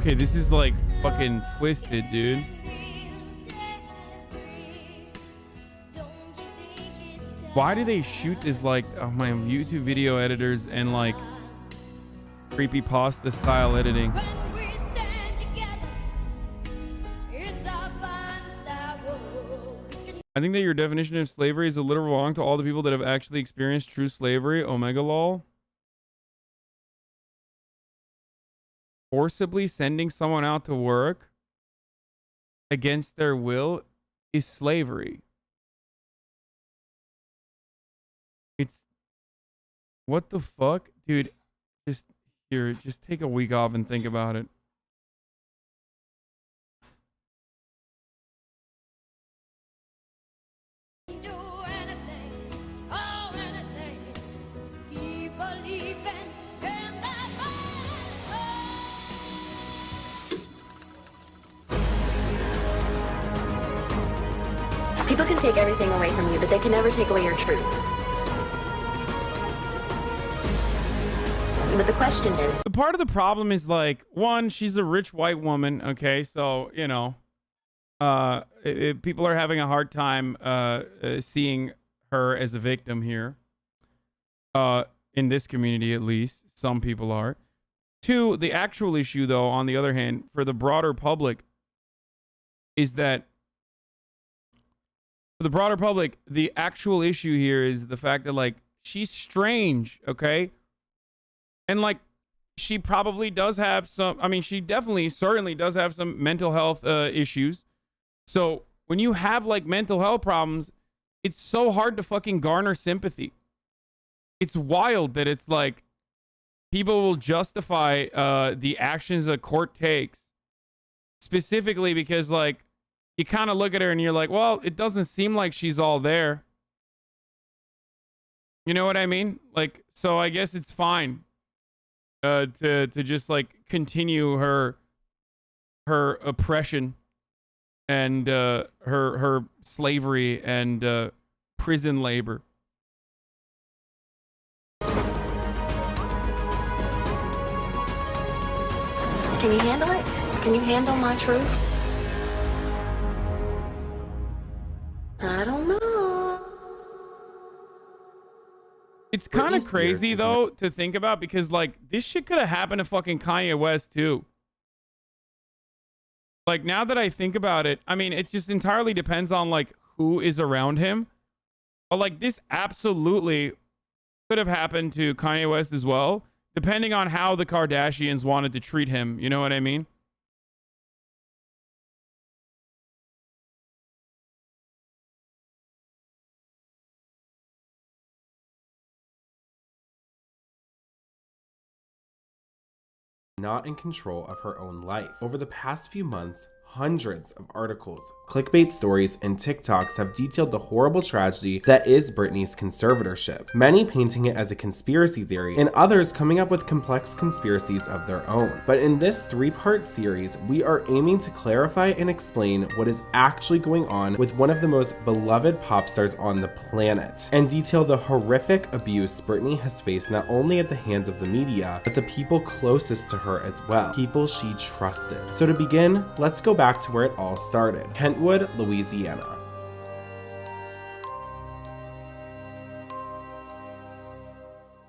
Okay, this is like fucking twisted, dude. Why do they shoot this like my YouTube video editors and like creepypasta style editing? I think that your definition of slavery is a literal wrong to all the people that have actually experienced true slavery. Omega lol. Forcibly sending someone out to work against their will is slavery. It's what the fuck, dude? Just take a week off and think about it. People can take everything away from you, but they can never take away your truth. But the question is... The part of the problem is, like, one, she's a rich white woman, okay? So, you know, people are having a hard time seeing her as a victim here. In this community, at least. Some people are. Two, the actual issue, though, on the other hand, for the broader public, is that for the broader public, the actual issue here is the fact that, like, she's strange, okay? And, like, she probably does have some, I mean, she certainly does have some mental health issues. So when you have, like, mental health problems, it's so hard to fucking garner sympathy. It's wild that it's, like, people will justify the actions a court takes specifically because, like, you kind of look at her and you're like, well, it doesn't seem like she's all there. You know what I mean? Like, so I guess it's fine to just like continue her oppression and her slavery and prison labor. Can you handle it? Can you handle my truth? I don't know. It's kind of crazy though to think about because like this shit could have happened to fucking Kanye West too. Like now that I think about it, I mean it just entirely depends on like who is around him. But like this absolutely could have happened to Kanye West as well, depending on how the Kardashians wanted to treat him. You know what I mean? Not in control of her own life. Over the past few months, hundreds of articles, clickbait stories, and TikToks have detailed the horrible tragedy that is Britney's conservatorship, many painting it as a conspiracy theory, and others coming up with complex conspiracies of their own. But in this three-part series, we are aiming to clarify and explain what is actually going on with one of the most beloved pop stars on the planet, and detail the horrific abuse Britney has faced not only at the hands of the media, but the people closest to her as well, people she trusted. So to begin, let's go back to where it all started, Kentwood, Louisiana.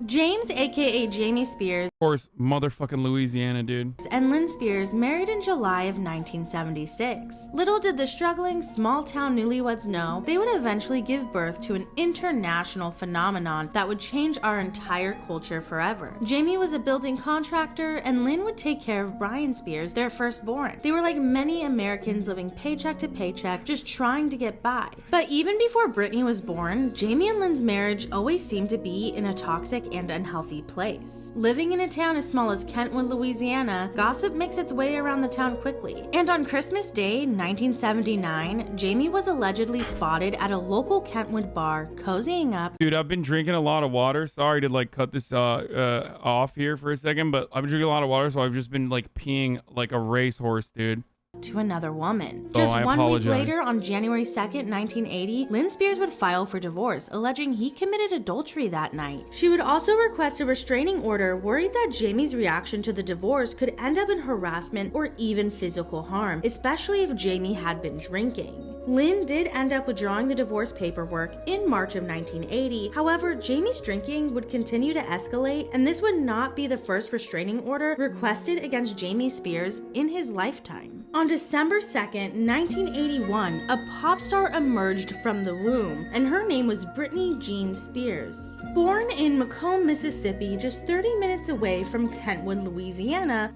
James, aka Jamie Spears, Of course, motherfucking Louisiana, dude. and Lynn Spears married in July of 1976. Little did the struggling small-town newlyweds know they would eventually give birth to an international phenomenon that would change our entire culture forever. Jamie was a building contractor, and Lynn would take care of Brian Spears, their firstborn. They were like many Americans living paycheck to paycheck, just trying to get by. But even before Britney was born, Jamie and Lynn's marriage always seemed to be in a toxic and unhealthy place. Living in a town as small as Kentwood, Louisiana, gossip makes its way around the town quickly. And on Christmas Day, 1979, Jamie was allegedly spotted at a local Kentwood bar, cozying up. Dude, I've been drinking a lot of water. Sorry to like cut this off here for a second, but I've been drinking a lot of water, so I've just been like peeing like a racehorse, dude. to another woman. Oh, Just I 1 week apologize. later, on January 2nd, 1980, Lynn Spears would file for divorce, alleging he committed adultery that night. She would also request a restraining order, worried that Jamie's reaction to the divorce could end up in harassment or even physical harm, especially if Jamie had been drinking. Lynn did end up withdrawing the divorce paperwork in March of 1980. However, Jamie's drinking would continue to escalate, and this would not be the first restraining order requested against Jamie Spears in his lifetime. On December 2nd, 1981, a pop star emerged from the womb, and her name was Britney Jean Spears. Born in Macomb, Mississippi, just 30 minutes away from Kentwood, Louisiana,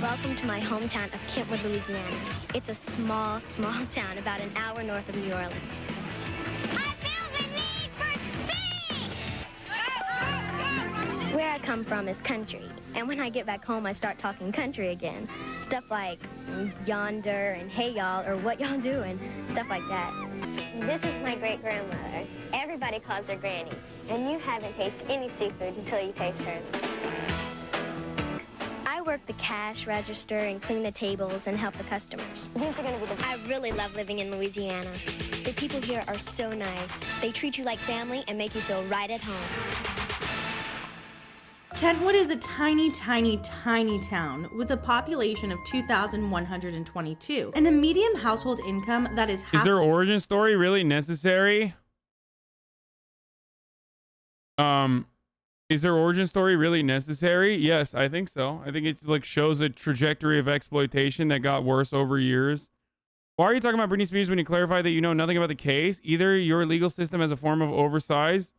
welcome to my hometown of Kentwood, Louisiana. It's a small, small town about an hour north of New Orleans. I feel the need for speed! Where I come from is country, and when I get back home, I start talking country again. Stuff like yonder and hey y'all, or what y'all doing, stuff like that. This is my great-grandmother. Everybody calls her Granny, and you haven't tasted any seafood until you taste hers. I work the cash register and clean the tables and help the customers. I really love living in Louisiana. The people here are so nice. They treat you like family and make you feel right at home. Kentwood is a tiny, tiny, tiny town with a population of 2,122 and a median household income that is half. Is their origin story really necessary? Is their origin story really necessary? Yes, I think so. I think it like shows a trajectory of exploitation that got worse over years. Why are you talking about Britney Spears when you clarify that you know nothing about the case? Either your legal system has a form of oversight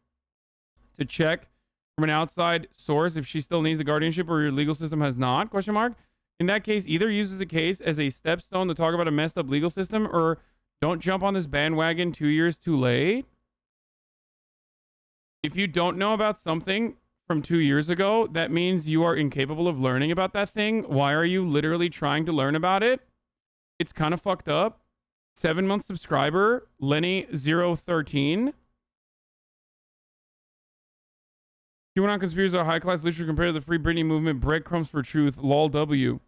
to check from an outside source if she still needs a guardianship, or your legal system has not, question mark. In that case, either uses a case as a stepstone to talk about a messed up legal system, or don't jump on this bandwagon 2 years too late. If you don't know about something from 2 years ago, that means you are incapable of learning about that thing. Why are you literally trying to learn about it? It's kind of fucked up. 7-month subscriber, Lenny013. QAnon conspiracies are high-class literature compared to the Free Britney movement. Breadcrumbs for truth. Lol W.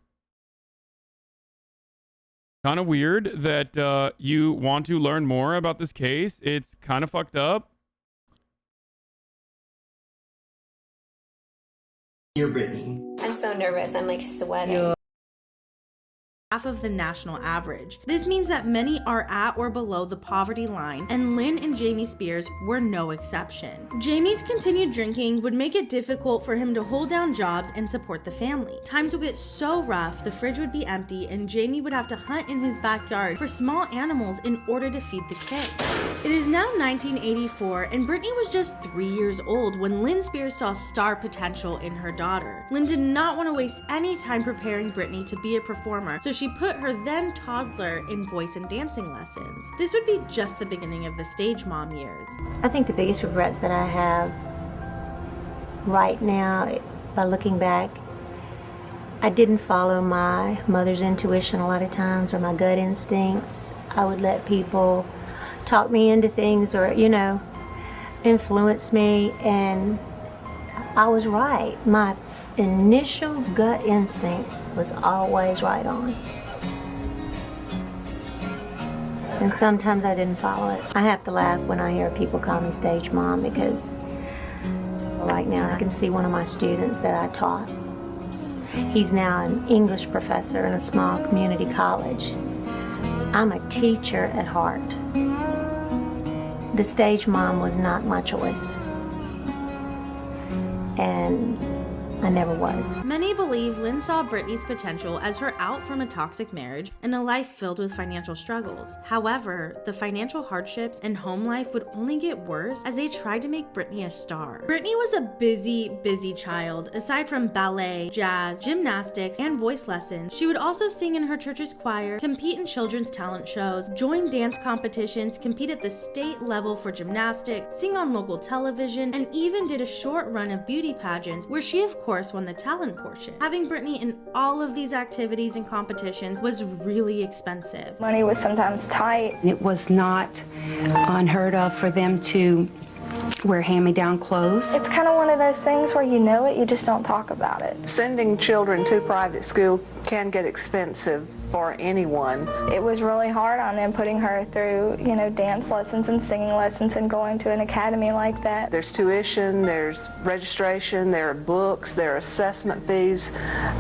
Kind of weird that you want to learn more about this case. It's kind of fucked up. Dear Britney. I'm so nervous. I'm like sweating. Half of the national average. This means that many are at or below the poverty line, and Lynn and Jamie Spears were no exception. Jamie's continued drinking would make it difficult for him to hold down jobs and support the family. Times would get so rough, the fridge would be empty, and Jamie would have to hunt in his backyard for small animals in order to feed the kids. It is now 1984, and Britney was just 3 years old when Lynn Spears saw star potential in her daughter. Lynn did not want to waste any time preparing Britney to be a performer, so she put her then toddler in voice and dancing lessons. This would be just the beginning of the stage mom years. I think the biggest regrets that I have right now, by looking back, I didn't follow my mother's intuition a lot of times, or my gut instincts. I would let people talk me into things, or, influence me, and I was right. My initial gut instinct was always right on. And sometimes I didn't follow it. I have to laugh when I hear people call me stage mom, because right now I can see one of my students that I taught. He's now an English professor in a small community college. I'm a teacher at heart. The stage mom was not my choice, and I never was. Many believe Lynn saw Britney's potential as her out from a toxic marriage and a life filled with financial struggles. However, the financial hardships and home life would only get worse as they tried to make Britney a star. Britney was a busy child. Aside from ballet, jazz, gymnastics, and voice lessons, she would also sing in her church's choir, compete in children's talent shows, join dance competitions, compete at the state level for gymnastics, sing on local television, and even did a short run of beauty pageants where she, of course, won the talent portion. Having Britney in all of these activities and competitions was really expensive. Money was sometimes tight. It was not unheard of for them to wear hand-me-down clothes. It's kind of one of those things where you know it, you just don't talk about it. Sending children to private school can get expensive for anyone. It was really hard on them putting her through, you know, dance lessons and singing lessons and going to an academy like that. There's tuition, there's registration, there are books, there are assessment fees.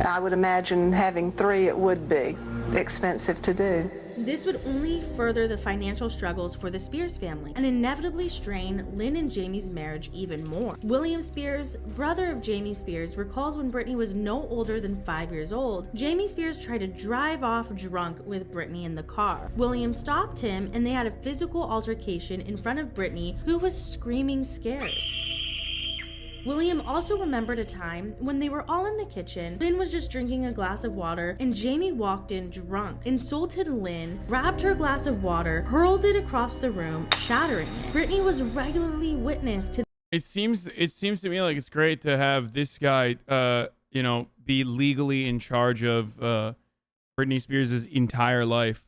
I would imagine having 3, it would be expensive to do. This would only further the financial struggles for the Spears family and inevitably strain Lynn and Jamie's marriage even more. William Spears, brother of Jamie Spears, recalls when Britney was no older than 5 years old, Jamie Spears tried to drive off drunk with Britney in the car. William stopped him and they had a physical altercation in front of Britney, who was screaming scared. William also remembered a time when they were all in the kitchen. Lynn was just drinking a glass of water and Jamie walked in drunk, insulted Lynn, grabbed her glass of water, hurled it across the room, shattering it. Britney was regularly witness to. It seems to me like it's great to have this guy, you know, be legally in charge of Britney Spears' entire life.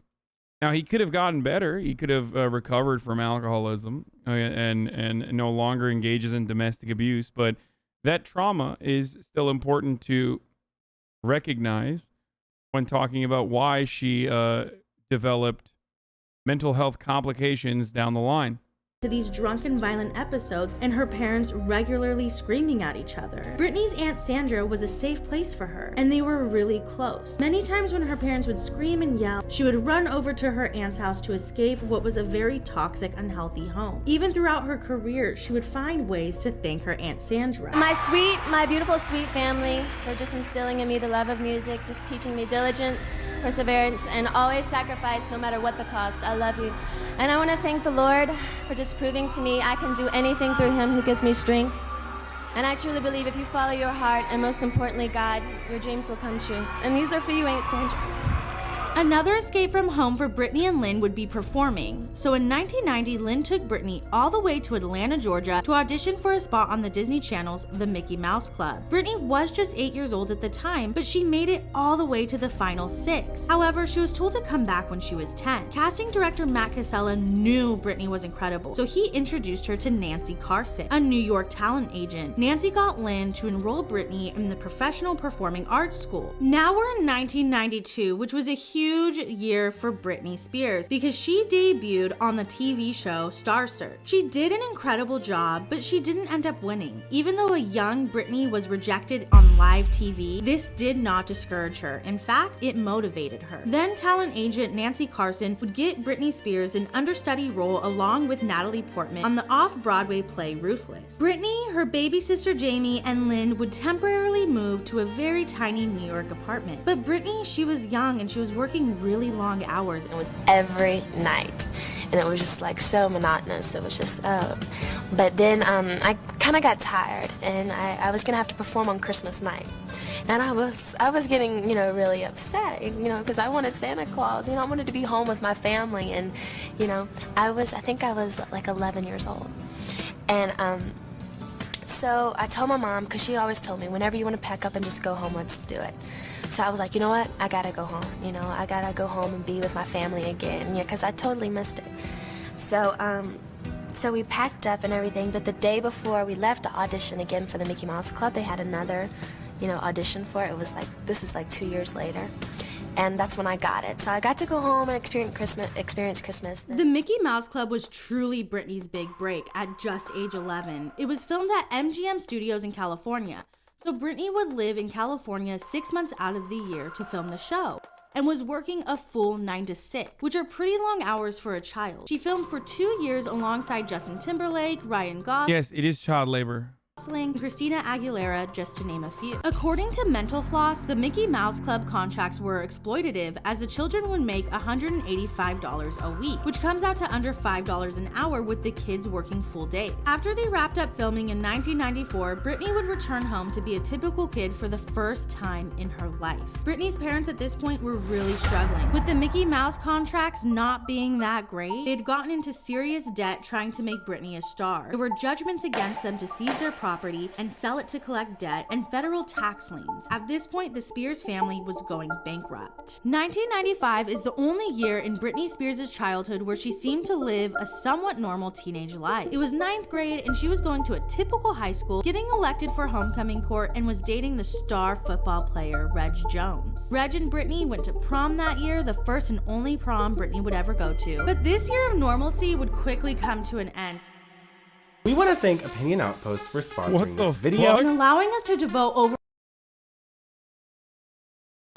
Now, he could have gotten better. He could have recovered from alcoholism and no longer engages in domestic abuse. But that trauma is still important to recognize when talking about why she developed mental health complications down the line. To these drunken violent episodes and her parents regularly screaming at each other. Britney's Aunt Sandra was a safe place for her, and they were really close. Many times when her parents would scream and yell, she would run over to her aunt's house to escape what was a very toxic, unhealthy home. Even throughout her career, she would find ways to thank her Aunt Sandra. My beautiful, sweet family for just instilling in me the love of music, just teaching me diligence, perseverance, and always sacrifice no matter what the cost. I love you. And I want to thank the Lord for just proving to me I can do anything through Him who gives me strength. And I truly believe if you follow your heart, and most importantly, God, your dreams will come true. And these are for you, Aunt Sandra. Another escape from home for Britney and Lynn would be performing. So in 1990, Lynn took Britney all the way to Atlanta, Georgia to audition for a spot on the Disney Channel's The Mickey Mouse Club. Britney was just 8 years old at the time, but she made it all the way to the final 6. However, she was told to come back when she was 10. Casting director Matt Casella knew Britney was incredible, so he introduced her to Nancy Carson, a New York talent agent. Nancy got Lynn to enroll Britney in the Professional Performing Arts School. Now we're in 1992, which was a huge year for Britney Spears because she debuted on the TV show Star Search. She did an incredible job, but she didn't end up winning. Even though a young Britney was rejected on live TV, this did not discourage her. In fact, it motivated her. Then talent agent Nancy Carson would get Britney Spears an understudy role along with Natalie Portman on the off-Broadway play Ruthless. Britney, her baby sister Jamie, and Lynn would temporarily move to a very tiny New York apartment. But Britney, she was young and she was working really long hours. It was every night, and it was just like so monotonous. It was just, but then I kind of got tired, and I was gonna have to perform on Christmas night, and I was getting, you know, really upset, you know, because I wanted Santa Claus, you know, I wanted to be home with my family, and you know, I think I was like 11 years old, and so I told my mom, because she always told me, whenever you want to pack up and just go home, let's do it. So I was like, you know what, I gotta go home, you know, I gotta go home and be with my family again, yeah, because I totally missed it. So we packed up and everything, but the day before we left to audition again for the Mickey Mouse Club, they had another, you know, audition for it. It was like, this is like 2 years later. And that's when I got it. So I got to go home and experience Christmas. The Mickey Mouse Club was truly Britney's big break at just age 11. It was filmed at MGM Studios in California. So Britney would live in California 6 months out of the year to film the show and was working a full 9 to 6, which are pretty long hours for a child. She filmed for 2 years alongside Justin Timberlake, Ryan Gosling. Yes, it is child labor. Christina Aguilera, just to name a few. According to Mental Floss, the Mickey Mouse Club contracts were exploitative as the children would make $185 a week, which comes out to under $5 an hour with the kids working full days. After they wrapped up filming in 1994, Britney would return home to be a typical kid for the first time in her life. Britney's parents at this point were really struggling. With the Mickey Mouse contracts not being that great, they had gotten into serious debt trying to make Britney a star. There were judgments against them to seize their property property and sell it to collect debt and federal tax liens. At this point, the Spears family was going bankrupt. 1995 is the only year in Britney Spears' childhood where she seemed to live a somewhat normal teenage life. It was 9th grade and she was going to a typical high school, getting elected for homecoming court, and was dating the star football player Reg Jones. Reg and Britney went to prom that year, the first and only prom Britney would ever go to. But this year of normalcy would quickly come to an end. We want to thank Opinion Outpost for sponsoring What the this video. And allowing us to devote over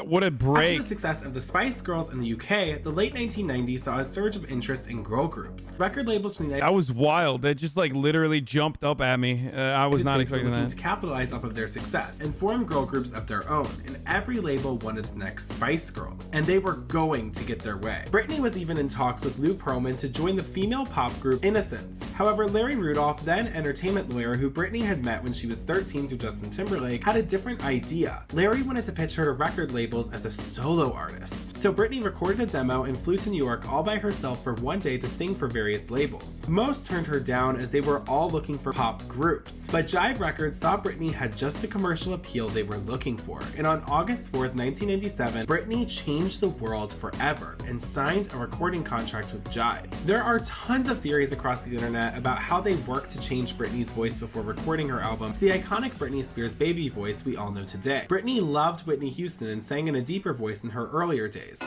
What a After break. the success of the Spice Girls in the UK, the late 1990s saw a surge of interest in girl groups. Record labels from the That was wild. That just like literally jumped up at me. I was not States were expecting looking that. to capitalize off of their success and form girl groups of their own, and every label wanted the next Spice Girls, and they were going to get their way. Britney was even in talks with Lou Pearlman to join the female pop group Innocence. However, Larry Rudolph, then entertainment lawyer who Britney had met when she was 13 through Justin Timberlake, had a different idea. Larry wanted to pitch her to record labels as a solo artist. So Britney recorded a demo and flew to New York all by herself for one day to sing for various labels. Most turned her down as they were all looking for pop groups, but Jive Records thought Britney had just the commercial appeal they were looking for, and on August 4th, 1997, Britney changed the world forever and signed a recording contract with Jive. There are tons of theories across the internet about how they worked to change Britney's voice before recording her album to the iconic Britney Spears baby voice we all know today. Britney loved Whitney Houston and sang in a deeper voice in her earlier days.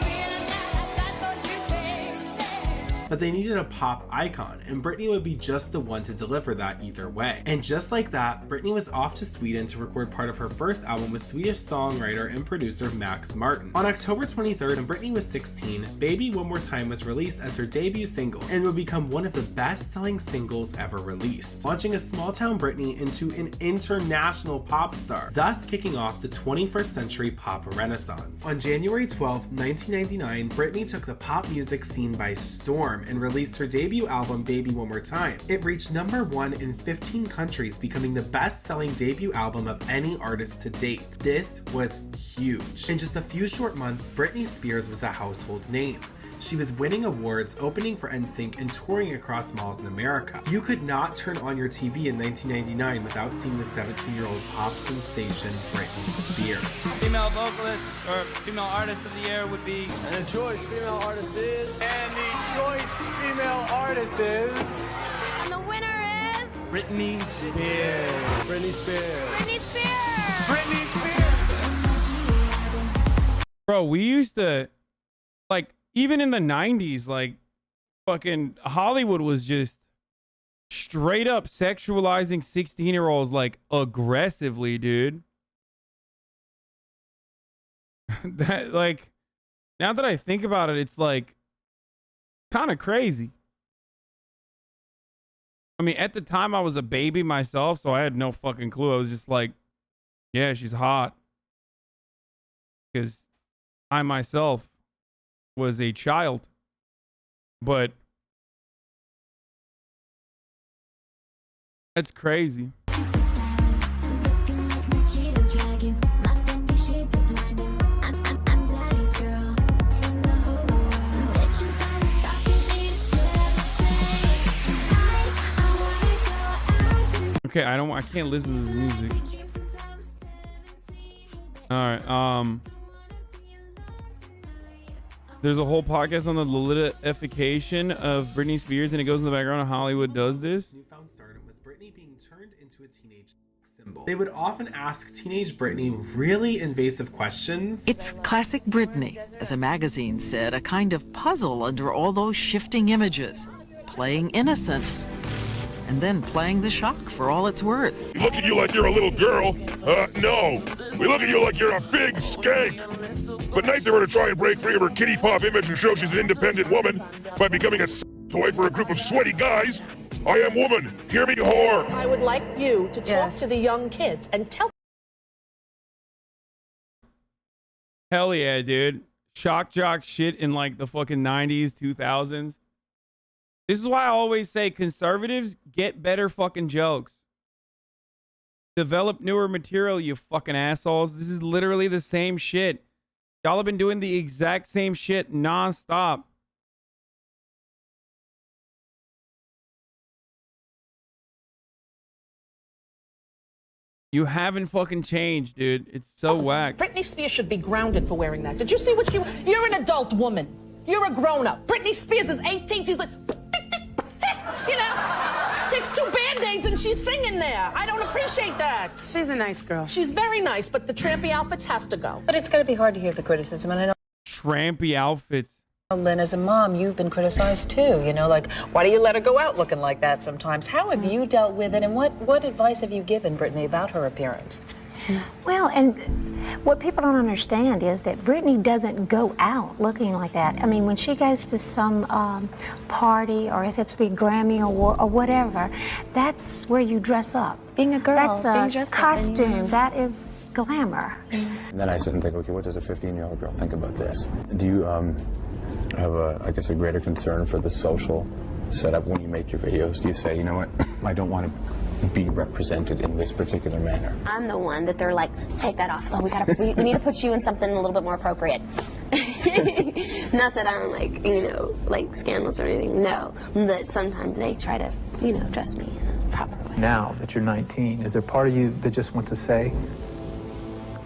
But they needed a pop icon, and Britney would be just the one to deliver that either way. And just like that, Britney was off to Sweden to record part of her first album with Swedish songwriter and producer Max Martin. On October 23rd, when Britney was 16, Baby One More Time was released as her debut single and would become one of the best-selling singles ever released, launching a small-town Britney into an international pop star, thus kicking off the 21st century pop renaissance. On January 12th, 1999, Britney took the pop music scene by storm and released her debut album Baby One More Time. It reached #1 in 15 countries, becoming the best-selling debut album of any artist to date. This was huge. In just a few short months, Britney Spears was a household name. She was winning awards, opening for NSYNC, and touring across malls in America. You could not turn on your TV in 1999 without seeing the 17-year-old pop sensation Britney Spears. Female vocalist or female artist of the year would be. And the choice female artist is. And the choice female artist is. And the winner is Britney Spears. Britney Spears. Britney Spears. Britney Spears. Bro, we used to, like, even in the 90s, like, fucking Hollywood was just straight up sexualizing 16-year-olds, like, aggressively, dude. That, like, now that I think about it, it's, like, kind of crazy. I mean, at the time, I was a baby myself, so I had no fucking clue. I was just like, yeah, she's hot. Because I myself was a child, but that's crazy. Okay, I can't listen to this music. All right, there's a whole podcast on the Lolita-ification of Britney Spears, and it goes in the background of Hollywood does this. Newfound stardom was Britney being turned into a teenage symbol. They would often ask teenage Britney really invasive questions. It's classic Britney, as a magazine said, a kind of puzzle under all those shifting images, playing innocent, and then playing the shock for all it's worth. We look at you like you're a little girl. No. We look at you like you're a big skank. But nice of her to try and break free of her kitty pop image and show she's an independent woman by becoming a toy for a group of sweaty guys. I am woman. Hear me, whore. I would like you to talk to the young kids and tell. Hell yeah, dude. Shock jock shit in like the fucking 90s, 2000s. This is why I always say conservatives get better fucking jokes. Develop newer material, you fucking assholes. This is literally the same shit. Y'all have been doing the exact same shit nonstop. You haven't fucking changed, dude. It's so whack. Britney Spears should be grounded for wearing that. Did you see what you're an adult woman. You're a grown-up. Britney Spears is 18. She's like, you know, takes 2 Band-Aids and she's singing there. I don't appreciate that. She's a nice girl. She's very nice, but the trampy outfits have to go. But it's got to be hard to hear the criticism, and I know. Trampy outfits. Lynn, as a mom, you've been criticized too. You know, like, why do you let her go out looking like that sometimes? How have you dealt with it, and what advice have you given Britney about her appearance? Well, and what people don't understand is that Britney doesn't go out looking like that. I mean, when she goes to some party, or if it's the Grammy or whatever, that's where you dress up. Being a girl, that's a costume. That is glamour. And then I sit and think, okay, what does a 15-year-old girl think about this? Do you have I guess, a greater concern for the social setup when you make your videos? Do you say, you know what, I don't want to be represented in this particular manner? I'm the one that they're like, take that off, though. We need to put you in something a little bit more appropriate. Not that I'm like, you know, like scandalous or anything. No, but sometimes they try to, you know, dress me in a proper way. Now that you're 19, is there part of you that just wants to say,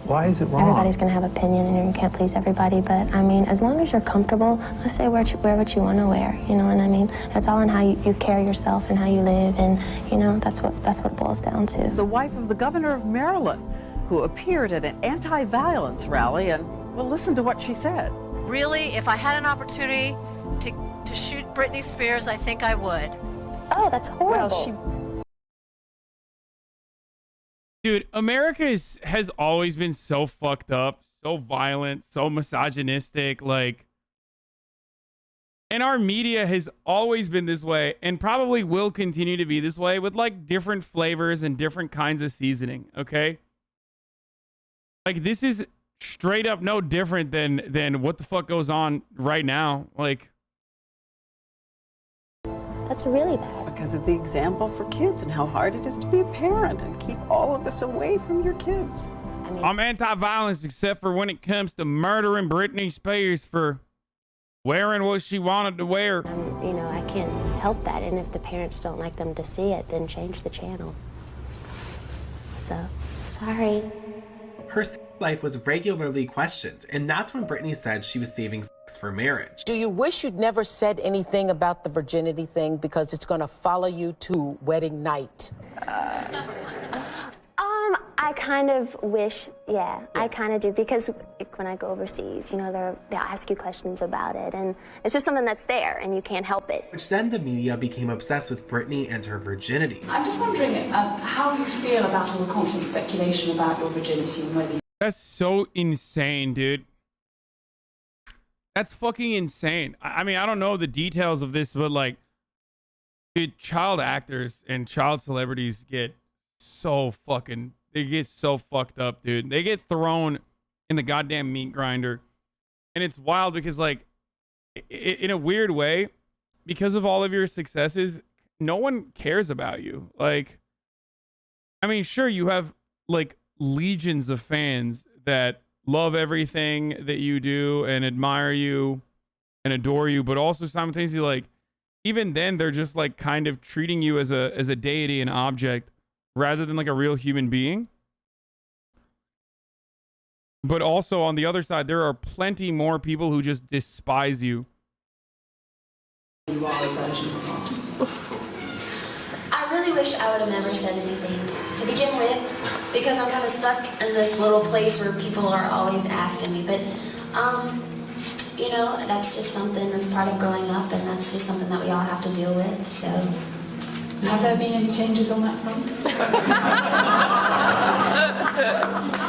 why is it wrong? Everybody's going to have opinion and you can't please everybody, but I mean, as long as you're comfortable, I say wear what you want to wear, you know what I mean? It's all in how you carry yourself and how you live, and you know, that's what it boils down to. The wife of the governor of Maryland, who appeared at an anti-violence rally, and well, listen to what she said. Really, if I had an opportunity to shoot Britney Spears, I think I would. Oh, that's horrible. Well, Dude, America has always been so fucked up, so violent, so misogynistic, like, and our media has always been this way and probably will continue to be this way with like different flavors and different kinds of seasoning, okay? Like, this is straight up no different than what the fuck goes on right now. Like, that's really bad. Because of the example for kids and how hard it is to be a parent and keep all of this away from your kids. I'm anti-violence except for when it comes to murdering Britney Spears for wearing what she wanted to wear. You know, I can't help that, and if the parents don't like them to see it, then change the channel. So, sorry. Her life was regularly questioned, and that's when Britney said she was saving sex for marriage. Do you wish you'd never said anything about the virginity thing because it's going to follow you to wedding night? I kind of wish, yeah, I kind of do, because when I go overseas, you know, they'll ask you questions about it, and it's just something that's there, and you can't help it. Which then the media became obsessed with Britney and her virginity. I'm just wondering how you feel about all the constant speculation about your virginity and whether. That's so insane, dude. That's fucking insane. I mean, I don't know the details of this, but like, dude, child actors and child celebrities get so fucking, they get so fucked up, dude. They get thrown in the goddamn meat grinder. And it's wild because, like, in a weird way, because of all of your successes, no one cares about you. Like, I mean, sure, you have like legions of fans that love everything that you do and admire you and adore you, but also simultaneously, like, even then they're just like kind of treating you as a deity, an object, rather than like a real human being. But also on the other side, there are plenty more people who just despise you. You are a virgin or not. I really wish I would have never said anything to begin with, because I'm kind of stuck in this little place where people are always asking me. But, you know, that's just something that's part of growing up, and that's just something that we all have to deal with, so. Have there been any changes on that front?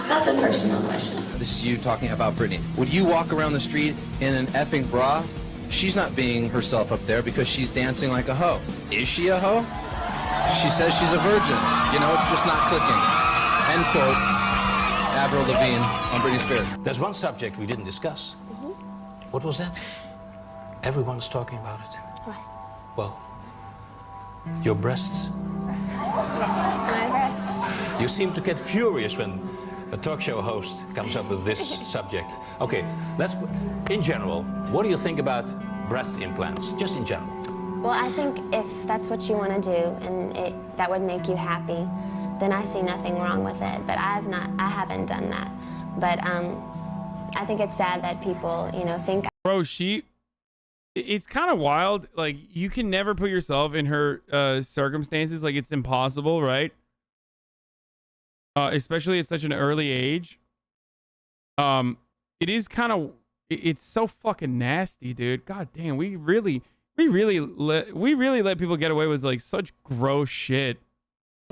That's a personal question. This is you talking about Britney. Would you walk around the street in an effing bra? She's not being herself up there because she's dancing like a hoe. Is she a hoe? She says she's a virgin. You know, it's just not clicking. End quote. Avril Lavigne on Britney Spears. There's one subject we didn't discuss. What was that? Everyone's talking about it. What? Well, your breasts. My breasts. You seem to get furious when a talk show host comes up with this subject. Okay, in general, what do you think about breast implants, just in general? Well, I think if that's what you want to do and that would make you happy, then I see nothing wrong with it. But I haven't done that. But I think it's sad that people, you know, think. Bro, it's kind of wild. Like, you can never put yourself in her circumstances. Like, it's impossible, right? Especially at such an early age. It is kind of, it's so fucking nasty, dude. God damn, we really let people get away with like such gross shit.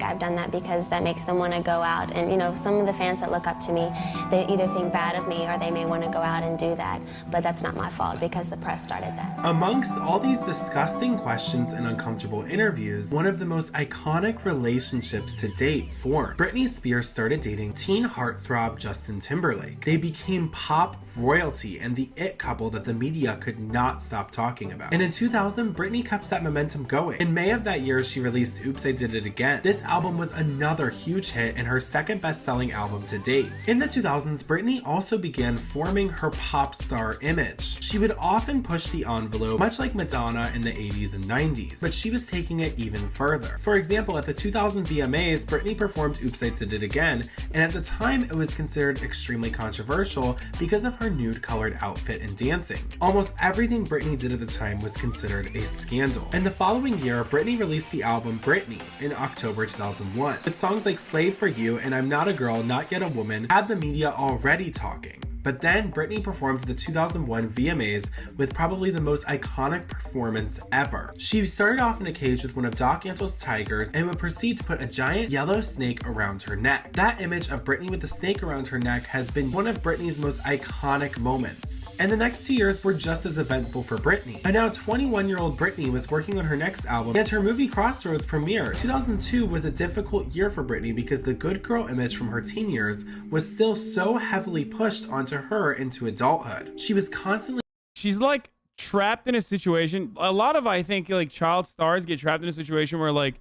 I've done that because that makes them want to go out, and you know, some of the fans that look up to me, they either think bad of me or they may want to go out and do that, but that's not my fault because the press started that. Amongst all these disgusting questions and uncomfortable interviews, one of the most iconic relationships to date formed. Britney Spears started dating teen heartthrob Justin Timberlake. They became pop royalty and the it couple that the media could not stop talking about. And in 2000, Britney kept that momentum going. In May of that year, she released Oops, I Did It Again. This album was another huge hit and her second best-selling album to date. In the 2000s, Britney also began forming her pop star image. She would often push the envelope, much like Madonna in the 80s and 90s, but she was taking it even further. For example, at the 2000 VMAs, Britney performed Oops, I Did It Again, and at the time it was considered extremely controversial because of her nude-colored outfit and dancing. Almost everything Britney did at the time was considered a scandal. And the following year, Britney released the album Britney in October 2001. With songs like Slave for You and I'm Not a Girl, Not Yet a Woman had the media already talking. But then Britney performed the 2001 VMAs with probably the most iconic performance ever. She started off in a cage with one of Doc Antle's tigers and would proceed to put a giant yellow snake around her neck. That image of Britney with the snake around her neck has been one of Britney's most iconic moments. And the next 2 years were just as eventful for Britney. A now 21-year-old Britney was working on her next album, and her movie Crossroads premiered. 2002 was a difficult year for Britney because the good girl image from her teen years was still so heavily pushed onto her into adulthood. She was constantly... She's like trapped in a situation. A lot of, I think, like child stars get trapped in a situation where like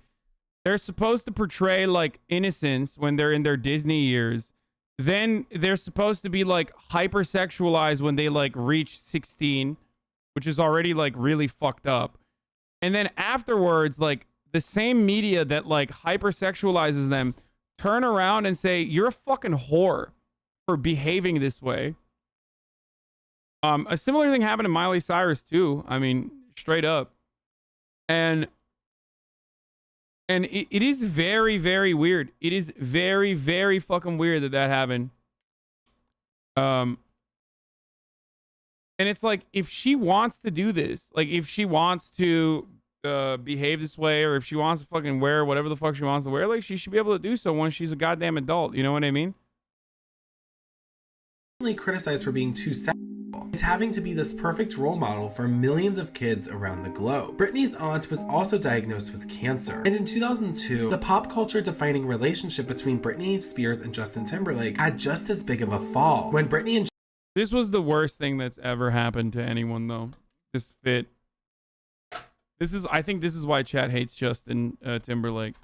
they're supposed to portray like innocence when they're in their Disney years. Then they're supposed to be like hypersexualized when they like reach 16, which is already like really fucked up. And then afterwards, like the same media that like hypersexualizes them turn around and say, you're a fucking whore for behaving this way. A similar thing happened to Miley Cyrus too. I mean, straight up. And it is very, very weird. It is very, very fucking weird that happened. And it's like, if she wants to do this, like if she wants to behave this way, or if she wants to fucking wear whatever the fuck she wants to wear, like she should be able to do so once she's a goddamn adult. You know what I mean? Criticized for being too sexual. It's having to be this perfect role model for millions of kids around the globe. Britney's aunt was also diagnosed with cancer. And in 2002, the pop culture defining relationship between Britney Spears and Justin Timberlake had just as big of a fall. When Britney and... This was the worst thing that's ever happened to anyone though. This fit. I think this is why chat hates Justin Timberlake.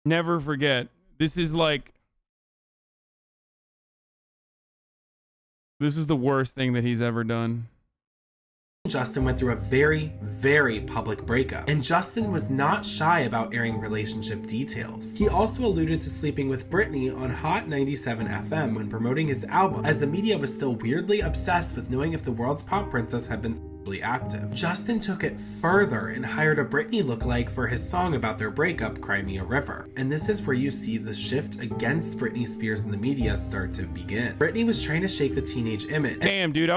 Never forget. This is the worst thing that he's ever done. Justin went through a very, very public breakup, and Justin was not shy about airing relationship details. He also alluded to sleeping with Britney on Hot 97 FM when promoting his album, as the media was still weirdly obsessed with knowing if the world's pop princess had been sexually active. Justin took it further and hired a Britney lookalike for his song about their breakup, Cry Me a River. And this is where you see the shift against Britney Spears in the media start to begin. Britney was trying to shake the teenage image. Damn, dude,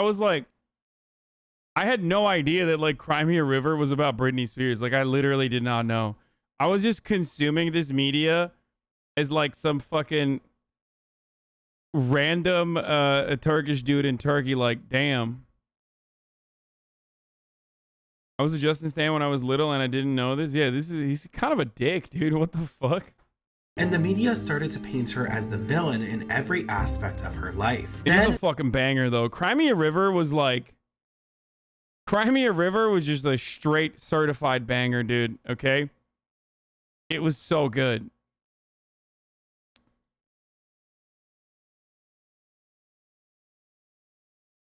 I had no idea that like Cry Me a River was about Britney Spears. Like I literally did not know. I was just consuming this media as like some fucking random a Turkish dude in Turkey. Like, damn. I was a Justin Stan when I was little and I didn't know this. Yeah, he's kind of a dick, dude. What the fuck? And the media started to paint her as the villain in every aspect of her life. It is a fucking banger though. Cry Me a River was just a straight certified banger, dude. Okay? It was so good.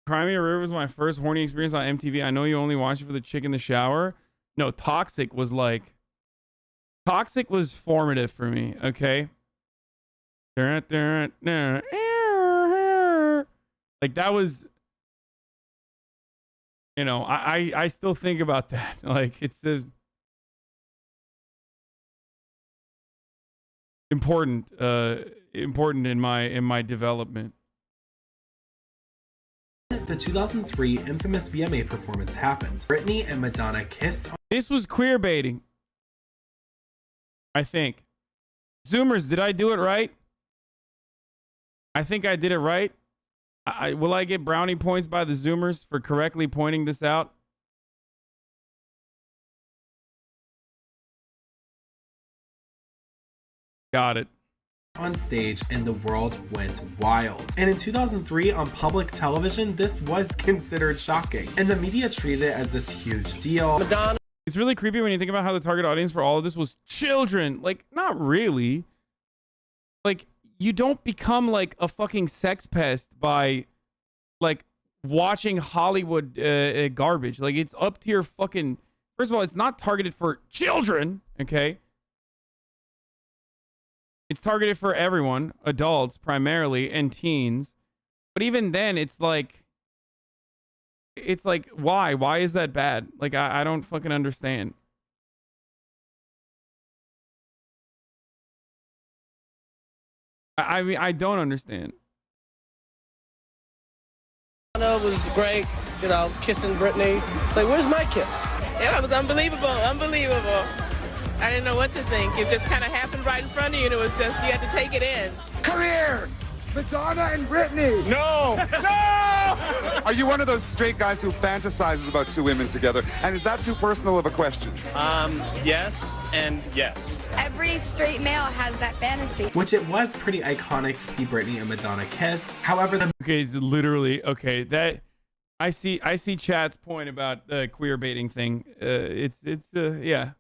Cry Me a River was my first horny experience on MTV. I know you only watch it for the chick in the shower. No, Toxic was formative for me, okay? Like that was, you know, I still think about that. Like it's important in my development. The 2003 infamous VMA performance happened. Britney and Madonna kissed. This was queer baiting, I think. Zoomers, did I do it right? I think I did it right. Will I get brownie points by the Zoomers for correctly pointing this out? Got it. On stage, and the world went wild. And in 2003 on public television, this was considered shocking, and the media treated it as this huge deal. Madonna. It's really creepy when you think about how the target audience for all of this was children. Like, not really. Like, you don't become like a fucking sex pest by like watching Hollywood garbage. Like, it's up to your fucking, first of all, it's not targeted for children, okay? It's targeted for everyone, adults primarily, and teens. But even then, it's like, why? Why is that bad? Like, I don't fucking understand. I mean, I don't understand. Was great, you know, kissing Britney. Like, where's my kiss? Yeah, it was unbelievable, unbelievable. I didn't know what to think. It just kind of happened right in front of you, and it was just, you had to take it in. Come here! Madonna and Britney! No! No! Are you one of those straight guys who fantasizes about two women together? And is that too personal of a question? Yes and yes. Every straight male has that fantasy. Which it was pretty iconic to see Britney and Madonna kiss. However, the okay, it's literally okay. That I see chat's point about the queer baiting thing. Yeah.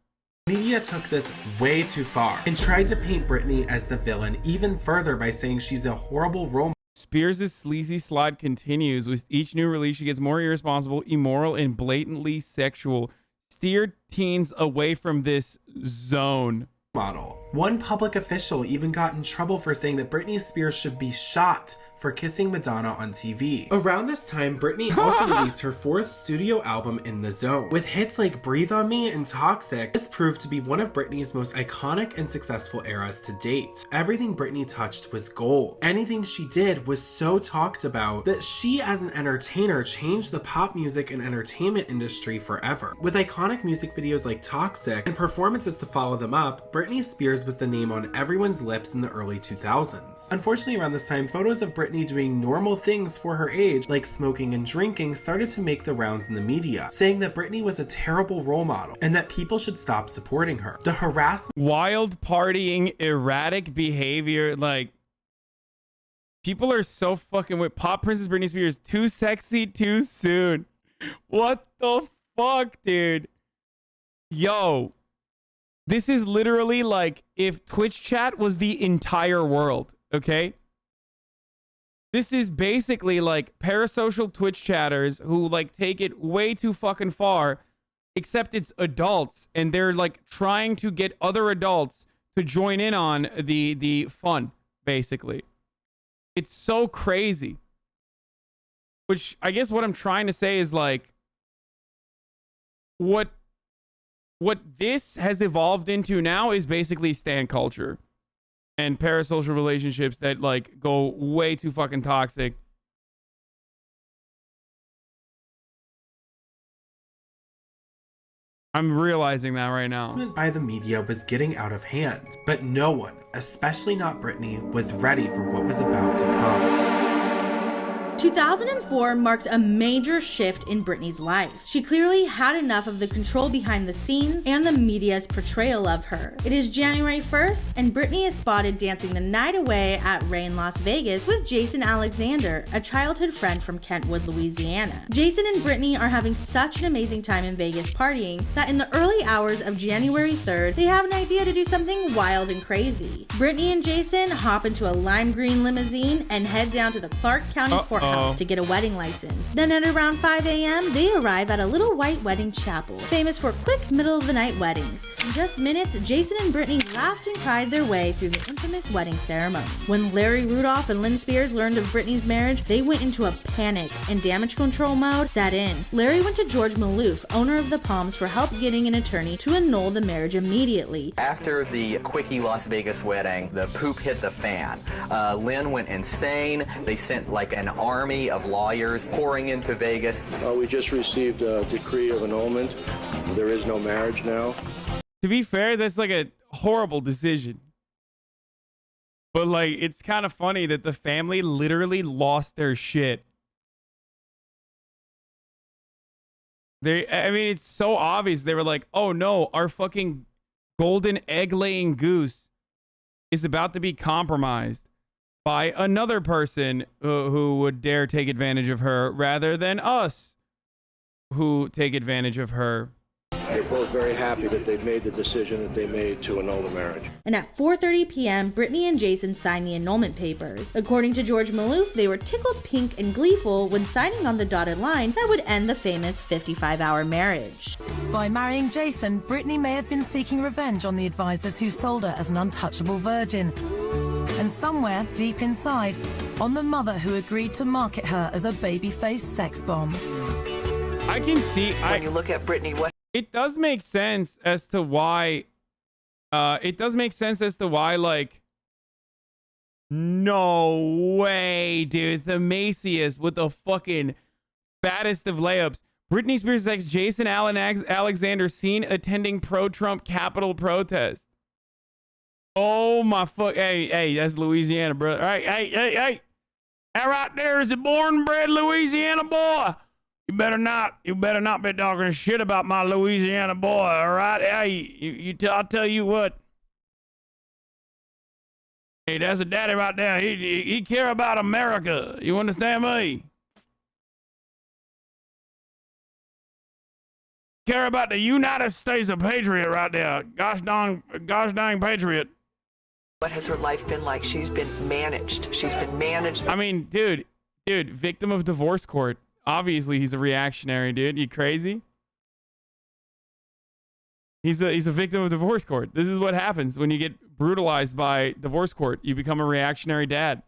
media took this way too far and tried to paint Britney as the villain even further by saying she's a horrible role model. Spears' sleazy slide continues. With each new release, she gets more irresponsible, immoral, and blatantly sexual. Steer teens away from this zone. Model. One public official even got in trouble for saying that Britney Spears should be shot for kissing Madonna on TV. Around this time, Britney also released her fourth studio album, In the Zone. With hits like Breathe on Me and Toxic, this proved to be one of Britney's most iconic and successful eras to date. Everything Britney touched was gold. Anything she did was so talked about that she, as an entertainer, changed the pop music and entertainment industry forever. With iconic music videos like Toxic and performances to follow them up, Britney Spears was the name on everyone's lips in the early 2000s. Unfortunately, around this time, photos of Britney doing normal things for her age, like smoking and drinking, started to make the rounds in the media, saying that Britney was a terrible role model and that people should stop supporting her. The harassment, wild partying, erratic behavior, like people are so fucking with pop princess Britney Spears. Too sexy, too soon. What the fuck, dude? Yo. This is literally like if Twitch chat was the entire world, okay? This is basically like parasocial Twitch chatters who like take it way too fucking far, except it's adults and they're like trying to get other adults to join in on the fun, basically. It's so crazy. Which I guess what I'm trying to say is like what this has evolved into now is basically stan culture and parasocial relationships that like go way too fucking toxic. I'm realizing that right now. By the media was getting out of hand, but no one, especially not Britney, was ready for what was about to come. 2004 marks a major shift in Britney's life. She clearly had enough of the control behind the scenes and the media's portrayal of her. It is January 1st, and Britney is spotted dancing the night away at Rain Las Vegas with Jason Alexander, a childhood friend from Kentwood, Louisiana. Jason and Britney are having such an amazing time in Vegas partying that in the early hours of January 3rd, they have an idea to do something wild and crazy. Britney and Jason hop into a lime green limousine and head down to the Clark County Courthouse house to get a wedding license. Then at around 5 a.m., they arrive at a little white wedding chapel, famous for quick middle-of-the-night weddings. In just minutes, Jason and Britney laughed and cried their way through the infamous wedding ceremony. When Larry Rudolph and Lynn Spears learned of Britney's marriage, they went into a panic and damage control mode set in. Larry went to George Maloof, owner of the Palms, for help getting an attorney to annul the marriage immediately. After the quickie Las Vegas wedding, the poop hit the fan. Lynn went insane. They sent like an army of lawyers pouring into Vegas. We just received a decree of annulment. There is no marriage now. To be fair, that's like a horrible decision. But like, it's kind of funny that the family literally lost their shit. I mean, it's so obvious. They were like, oh no, our fucking golden egg-laying goose is about to be compromised by another person who would dare take advantage of her rather than us who take advantage of her. They're both very happy that they've made the decision that they made to annul the marriage. And at 4:30 p.m., Britney and Jason signed the annulment papers. According to George Maloof, they were tickled pink and gleeful when signing on the dotted line that would end the famous 55-hour marriage. By marrying Jason, Britney may have been seeking revenge on the advisors who sold her as an untouchable virgin. And somewhere deep inside, on the mother who agreed to market her as a baby-faced sex bomb. I can see... When you look at Britney, what... It does make sense as to why... like... No way, dude. The Maciest with the fucking baddest of layups. Britney Spears' ex Jason Alexander seen attending pro-Trump Capitol protest. Oh my fuck. Hey, that's Louisiana, bro. All right, hey. That right there is a born and bred Louisiana boy. You better not be talking shit about my Louisiana boy, all right? Hey, I'll tell you what. Hey, that's a daddy right there. He care about America. You understand me? Care about the United States of Patriot right there. Gosh dang patriot. What has her life been like? She's been managed. She's been managed. I mean, dude, victim of divorce court. Obviously, he's a reactionary, dude. You crazy? He's a victim of divorce court. This is what happens when you get brutalized by divorce court. You become a reactionary dad.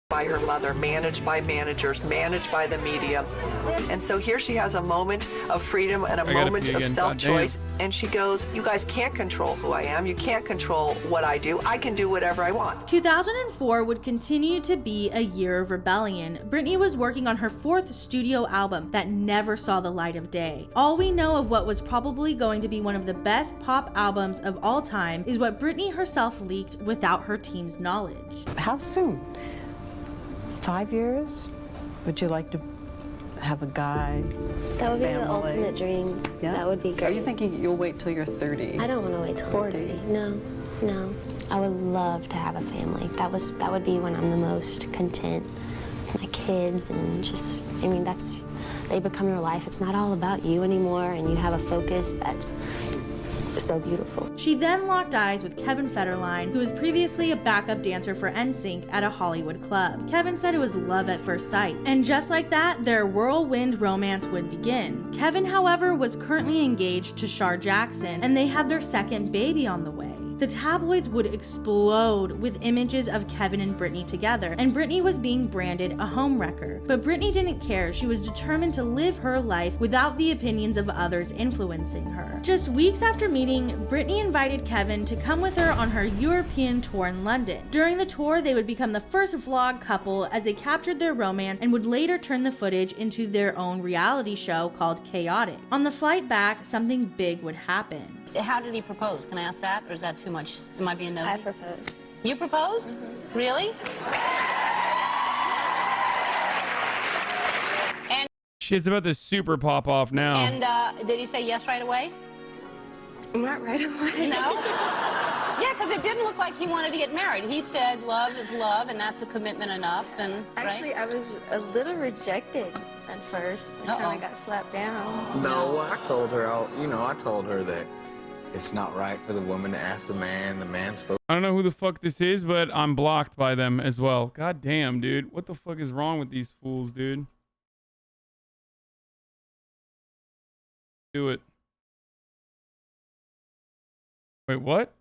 By her mother, managed by managers, managed by the media. And so here she has a moment of freedom and a moment of self-choice. And she goes, you guys can't control who I am. You can't control what I do. I can do whatever I want. 2004 would continue to be a year of rebellion. Britney was working on her 4th studio album that never saw the light of day. All we know of what was probably going to be one of the best pop albums of all time is what Britney herself leaked without her team's knowledge. How soon? 5 years? Would you like to have a guy? That would be the ultimate dream. Yeah? That would be great. Are you thinking you'll wait till you're 30? I don't want to wait till 40. I'm 30. No. I would love to have a family. That would be when I'm the most content with my kids and just, I mean, they become your life. It's not all about you anymore, and you have a focus that's so beautiful. She then locked eyes with Kevin Federline, who was previously a backup dancer for NSYNC at a Hollywood club. Kevin said it was love at first sight, and just like that, their whirlwind romance would begin. Kevin, however, was currently engaged to Shar Jackson, and they had their second baby on the way. The tabloids would explode with images of Kevin and Britney together, and Britney was being branded a homewrecker. But Britney didn't care. She was determined to live her life without the opinions of others influencing her. Just weeks after meeting, Britney invited Kevin to come with her on her European tour in London. During the tour, they would become the first vlog couple as they captured their romance and would later turn the footage into their own reality show called Chaotic. On the flight back, something big would happen. How did he propose? Can I ask that, or is that too much? Am I being nosy? I proposed. You proposed? Mm-hmm. Really? And Shit's about to super pop off now. And did he say yes right away? Not right away. No? Yeah, because it didn't look like he wanted to get married. He said love is love, and that's a commitment enough. And actually, right? I was a little rejected at first. I kind of got slapped down. No, I told her, I told her that it's not right for the woman to ask the man. The man's supposed. I don't know who the fuck this is, but I'm blocked by them as well. God damn, dude. What the fuck is wrong with these fools, dude? Do it. Wait, what?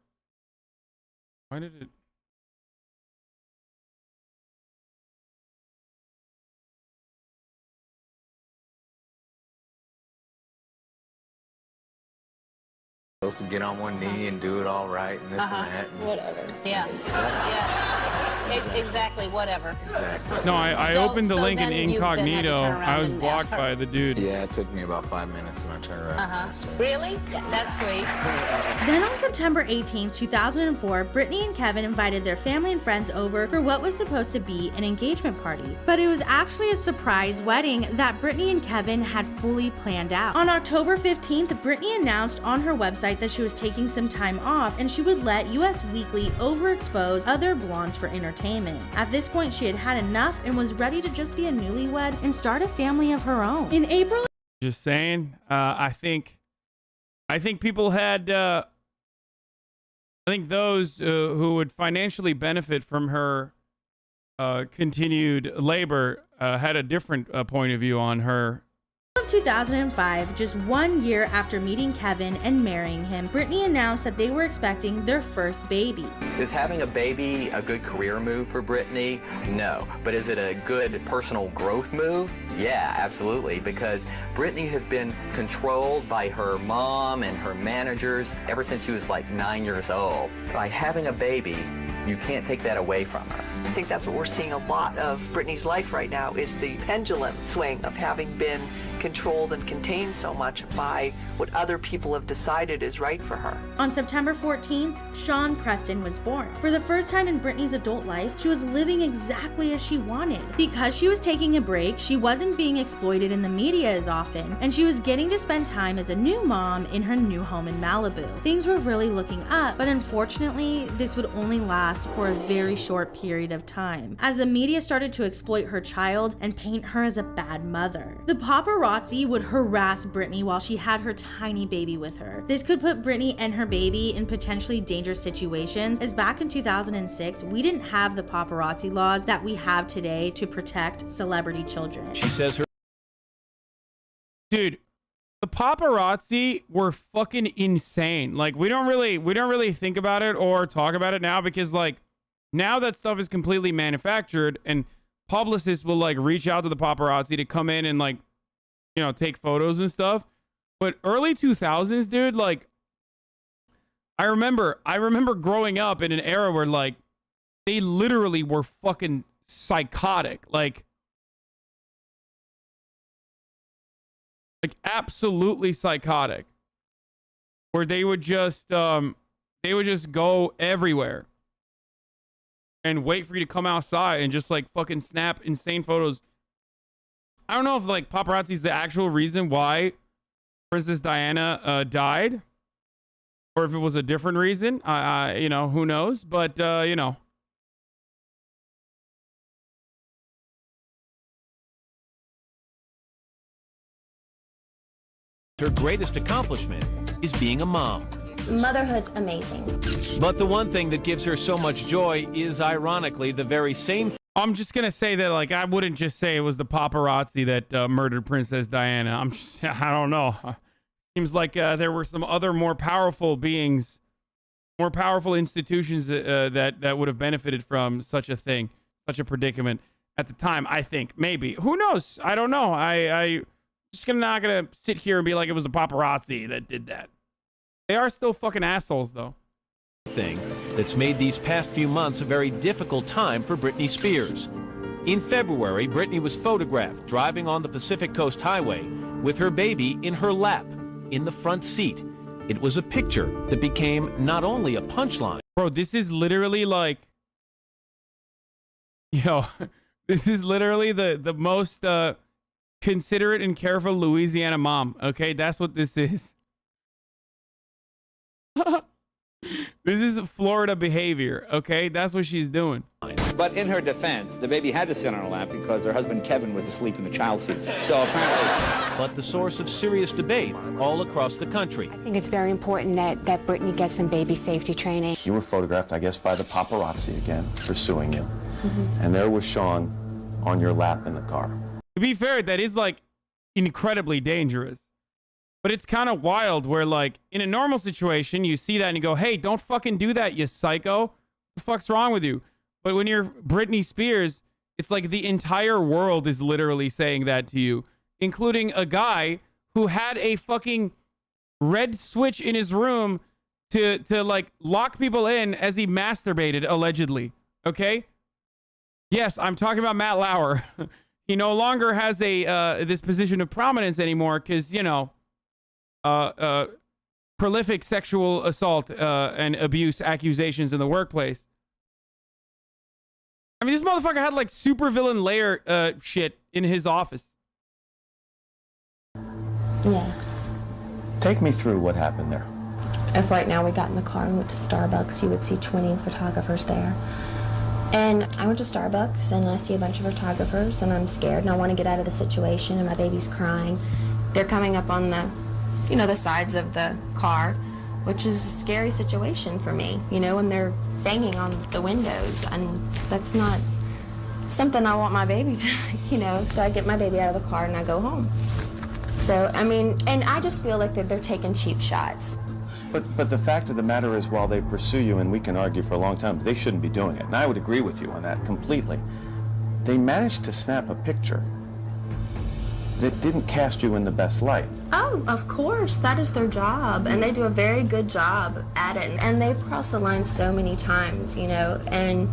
Why did it? Supposed to get on one knee and do it all right and this and that. Whatever. Yeah. Exactly. Whatever. Exactly. No, I opened the link in then you've then had to incognito. turn around I was and blocked ask her. by the dude. Yeah, it took me about 5 minutes and I turned around. Really? That's sweet. Then on September 18th, 2004, Britney and Kevin invited their family and friends over for what was supposed to be an engagement party. But it was actually a surprise wedding that Britney and Kevin had fully planned out. On October 15th, Britney announced on her website that she was taking some time off and she would let US Weekly overexpose other blondes for entertainment. At this point, she had had enough and was ready to just be a newlywed and start a family of her own. In April, Just saying. I think people had. I think those who would financially benefit from her continued labor had a different point of view on her. of 2005, just 1 year after meeting Kevin and marrying him, Britney announced that they were expecting their first baby. Is having a baby a good career move for Britney? No. But is it a good personal growth move? Yeah, absolutely. Because Britney has been controlled by her mom and her managers ever since she was like 9 years old. By having a baby, you can't take that away from her. I think that's what we're seeing a lot of Britney's life right now is the pendulum swing of having been controlled and contained so much by what other people have decided is right for her. On September 14th, Sean Preston was born. For the first time in Britney's adult life, she was living exactly as she wanted. Because she was taking a break, she wasn't being exploited in the media as often, and she was getting to spend time as a new mom in her new home in Malibu. Things were really looking up, but unfortunately, this would only last for a very short period of time, as the media started to exploit her child and paint her as a bad mother. The paparazzi would harass Britney while she had her tiny baby with her. This could put Britney and her baby in potentially dangerous situations, as back in 2006, we didn't have the paparazzi laws that we have today to protect celebrity children. She says her Dude, the paparazzi were fucking insane. Like, we don't really think about it or talk about it now because, like, now that stuff is completely manufactured and publicists will, like, reach out to the paparazzi to come in and, like, you know, take photos and stuff. But early 2000s, dude, like, I remember growing up in an era where, like, they literally were fucking psychotic. Like absolutely psychotic, where they would just go everywhere and wait for you to come outside and just like fucking snap insane photos. I don't know if like paparazzi is the actual reason why Princess Diana died, or if it was a different reason. You know, who knows? But you know. her greatest accomplishment is being a mom. Motherhood's amazing. But the one thing that gives her so much joy is ironically the very same. I'm just gonna say that, like, I wouldn't just say it was the paparazzi that murdered Princess Diana. I don't know. Seems like there were some other more powerful beings, more powerful institutions that would have benefited from such a thing, such a predicament at the time. I think maybe. Who knows? I don't know. I just not gonna sit here and be like it was the paparazzi that did that. They are still fucking assholes, though. Thing that's made these past few months a very difficult time for Britney Spears. In February, Britney was photographed driving on the Pacific Coast Highway with her baby in her lap, in the front seat. It was a picture that became not only a punchline. Bro, this is literally like, yo, this is literally the most considerate and careful Louisiana mom. Okay, that's what this is. This is Florida behavior, okay? That's what she's doing. But in her defense, the baby had to sit on her lap because her husband Kevin was asleep in the child seat. So apparently... But the source of serious debate all across the country. I think it's very important that Britney gets some baby safety training. You were photographed, I guess, by the paparazzi again, pursuing you. And there was Sean on your lap in the car. To be fair, that is, like, incredibly dangerous. But it's kind of wild where, like, in a normal situation, you see that and you go, hey, don't fucking do that, you psycho. What the fuck's wrong with you? But when you're Britney Spears, it's like the entire world is literally saying that to you, including a guy who had a fucking red switch in his room to like, lock people in as he masturbated, allegedly. Okay? Yes, I'm talking about Matt Lauer. He no longer has this position of prominence anymore because, you know, prolific sexual assault and abuse accusations in the workplace. I mean, this motherfucker had like supervillain layer shit in his office. Yeah. Take me through what happened there. If right now we got in the car and went to Starbucks, you would see 20 photographers there. And I went to Starbucks and I see a bunch of photographers and I'm scared and I want to get out of the situation and my baby's crying. They're coming up on the, you know, the sides of the car, which is a scary situation for me, you know, and they're banging on the windows and that's not something I want my baby to, you know, so I get my baby out of the car and I go home. So, I mean, and I just feel like that they're taking cheap shots. But the fact of the matter is, while they pursue you, and we can argue for a long time, they shouldn't be doing it. And I would agree with you on that completely. They managed to snap a picture that didn't cast you in the best light. Oh, of course, that is their job, and they do a very good job at it. And they've crossed the line so many times, you know, and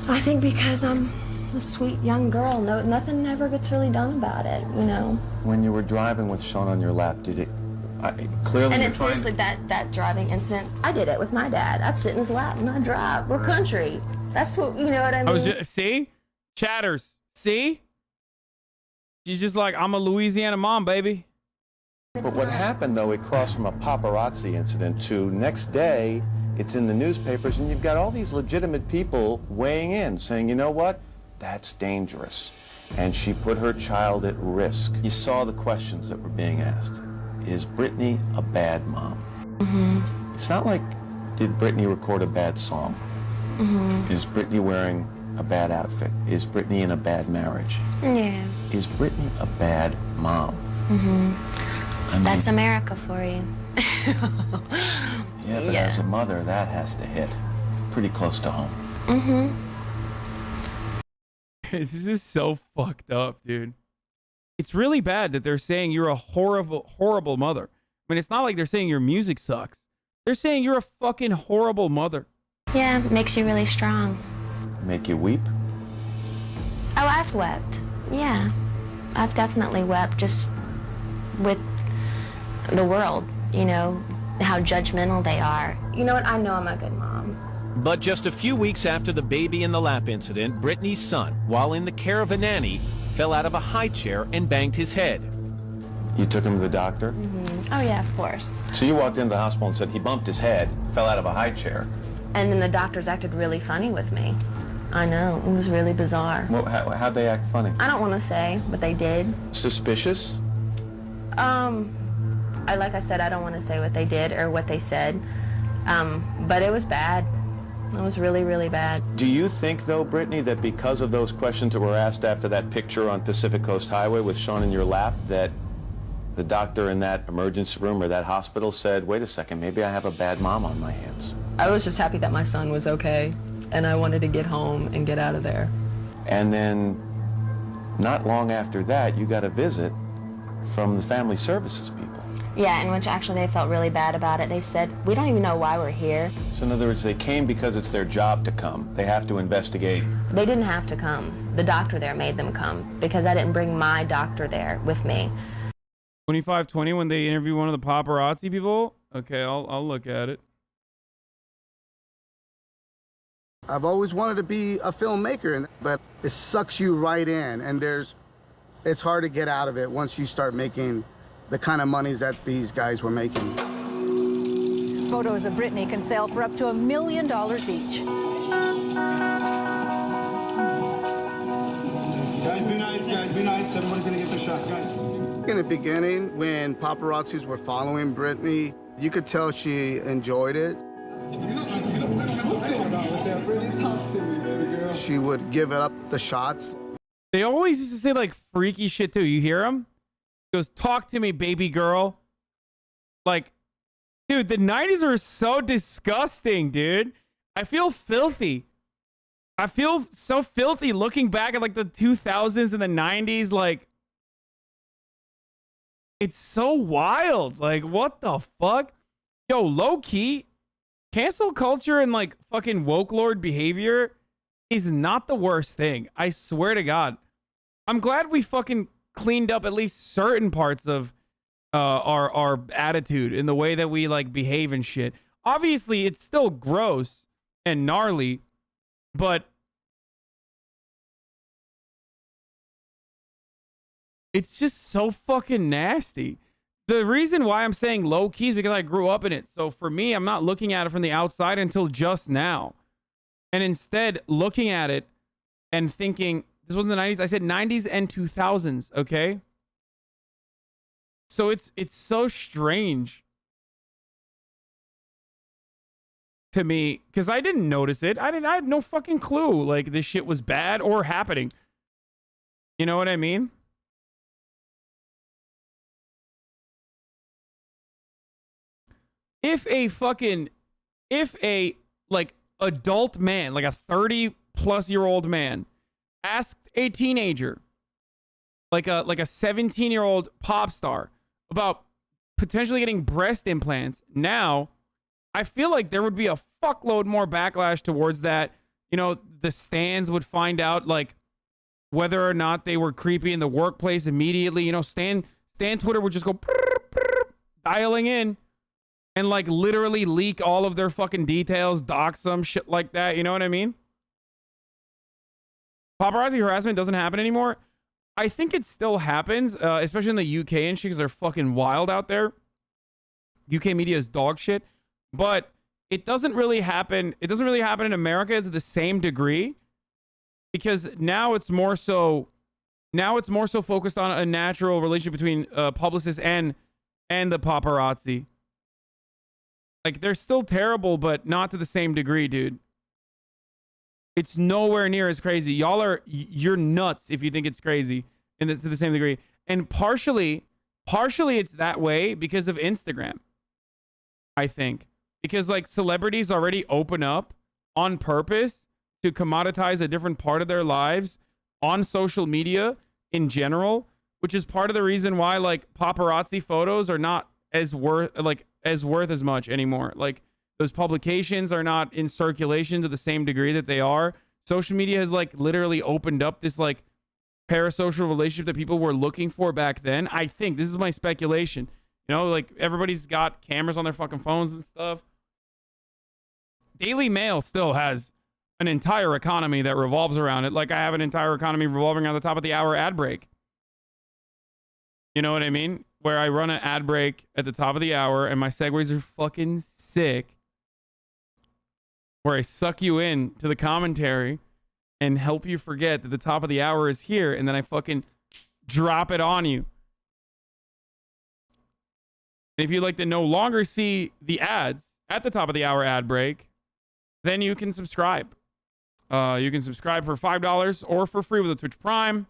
I think because I'm a sweet young girl, nothing ever gets really done about it, you know. When you were driving with Sean on your lap, did it... clearly, and it's seriously that driving incident. I did it with my dad. I'd sit in his lap and I'd drive. We're country. That's what, you know what I mean? See? Chatters. See? She's just like, I'm a Louisiana mom, baby. But what happened, though, it crossed from a paparazzi incident to next day, it's in the newspapers, and you've got all these legitimate people weighing in, saying, you know what? That's dangerous. And she put her child at risk. You saw the questions that were being asked. Is Britney a bad mom? Mm-hmm. It's not like, did Britney record a bad song? Mm-hmm. Is Britney wearing a bad outfit? Is Britney in a bad marriage? Yeah. Is Britney a bad mom? Mm-hmm. I mean, that's America for you. yeah, but as a mother, that has to hit pretty close to home. Mm-hmm. This is so fucked up, dude. It's really bad that they're saying you're a horrible, horrible mother. I mean, it's not like they're saying your music sucks. They're saying you're a fucking horrible mother. Yeah, makes you really strong. Make you weep? Oh, I've wept. Yeah. I've definitely wept just with the world, you know, how judgmental they are. You know what? I know I'm a good mom. But just a few weeks after the baby in the lap incident, Britney's son, while in the care of a nanny, fell out of a high chair and banged his head. You took him to the doctor? Mm-hmm. Oh, yeah, of course. So you walked into the hospital and said he bumped his head, fell out of a high chair. And then the doctors acted really funny with me. I know, it was really bizarre. Well, how'd they act funny? I don't want to say, but they did. Suspicious? Like I said, I don't want to say what they did or what they said. But it was bad. It was really, really bad. Do you think, though, Britney, that because of those questions that were asked after that picture on Pacific Coast Highway with Sean in your lap, that the doctor in that emergency room or that hospital said, wait a second, maybe I have a bad mom on my hands? I was just happy that my son was okay, and I wanted to get home and get out of there. And then, not long after that, you got a visit from the family services people. Yeah, in which actually they felt really bad about it. They said, we don't even know why we're here. So in other words, they came because it's their job to come. They have to investigate. They didn't have to come. The doctor there made them come because I didn't bring my doctor there with me. 2520 when they interview one of the paparazzi people? Okay, I'll look at it. I've always wanted to be a filmmaker, but it sucks you right in, and it's hard to get out of it once you start making the kind of monies that these guys were making. Photos of Britney can sell for up to $1 million each. Guys, be nice. Guys, be nice. Everybody's gonna get their shots, guys. In the beginning, when paparazzis were following Britney, you could tell she enjoyed it. What's going on with that, Britney? Talk to me, baby girl. She would give up the shots. They always used to say like freaky shit too. You hear him? He goes, "Talk to me, baby girl." Like, dude, the 90s were so disgusting, dude. I feel filthy. I feel so filthy looking back at like the 2000s and the 90s. Like, it's so wild. Like, what the fuck? Yo, low key, cancel culture and like fucking woke lord behavior is not the worst thing. I swear to God. I'm glad we fucking cleaned up at least certain parts of our attitude in the way that we like behave and shit. Obviously, it's still gross and gnarly, but it's just so fucking nasty. The reason why I'm saying low key is because I grew up in it. So for me, I'm not looking at it from the outside until just now. And instead looking at it and thinking, this wasn't the 90s. I said 90s and 2000s, okay? So it's so strange to me because I didn't notice it. I had no fucking clue like this shit was bad or happening. You know what I mean? If a like adult man, like a 30-plus-year-old man, asked a teenager, like a 17-year-old pop star, about potentially getting breast implants, now I feel like there would be a fuckload more backlash towards that. You know, the stans would find out like whether or not they were creepy in the workplace immediately. You know, Stan Twitter would just go dialing in and like literally leak all of their fucking details, dox them, shit like that. You know what I mean? Paparazzi harassment doesn't happen anymore. I think it still happens, especially in the UK and shit, because they're fucking wild out there. UK media is dog shit, but it doesn't really happen. It doesn't really happen in America to the same degree because now it's more so focused on a natural relationship between publicists and the paparazzi. Like, they're still terrible, but not to the same degree, dude. It's nowhere near as crazy. You're nuts if you think it's crazy to the same degree. And partially it's that way because of Instagram, I think. Because, like, celebrities already open up on purpose to commoditize a different part of their lives on social media in general, which is part of the reason why, like, paparazzi photos are not as worth as much anymore. Like, those publications are not in circulation to the same degree that they are. Social media has like literally opened up this like parasocial relationship that people were looking for back then. I think this is my speculation. You know, like everybody's got cameras on their fucking phones and stuff. Daily Mail still has an entire economy that revolves around it. Like I have an entire economy revolving around the top of the hour ad break. You know what I mean? Where I run an ad break at the top of the hour and my segues are fucking sick. Where I suck you in to the commentary and help you forget that the top of the hour is here, and then I fucking drop it on you. And if you'd like to no longer see the ads at the top of the hour ad break, then you can subscribe. You can subscribe for $5 or for free with a Twitch Prime.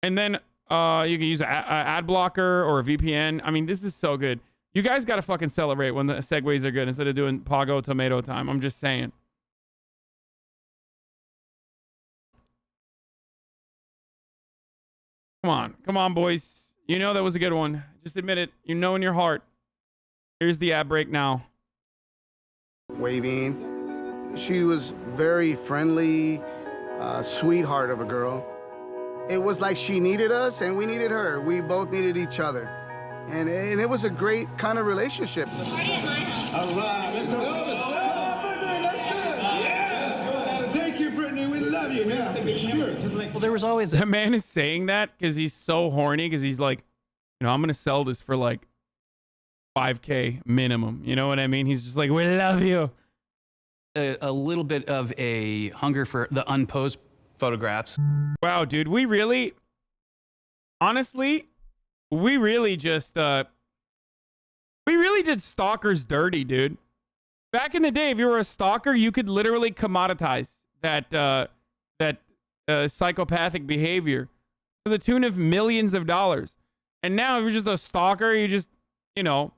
And then you can use an ad blocker or a VPN. I mean, this is so good. You guys got to fucking celebrate when the segues are good instead of doing Pago tomato time. I'm just saying. Come on, boys. You know that was a good one. Just admit it. You know in your heart. Here's the ad break now. Waving. She was very friendly, sweetheart of a girl. It was like she needed us and we needed her. We both needed each other. And it was a great kind of relationship. Party at my house. All right, let's go. Yes. Thank you, Britney. We love you. Yeah, sure. Just like, well, there was always that man is saying that because he's so horny because he's like, you know, I'm gonna sell this for like $5K minimum. You know what I mean? He's just like, we love you. A little bit of a hunger for the unposed photographs. Wow, dude, we really, honestly, we really just, we really did stalkers dirty, dude. Back in the day, if you were a stalker, you could literally commoditize that, psychopathic behavior to the tune of millions of dollars. And now if you're just a stalker, you just, you know,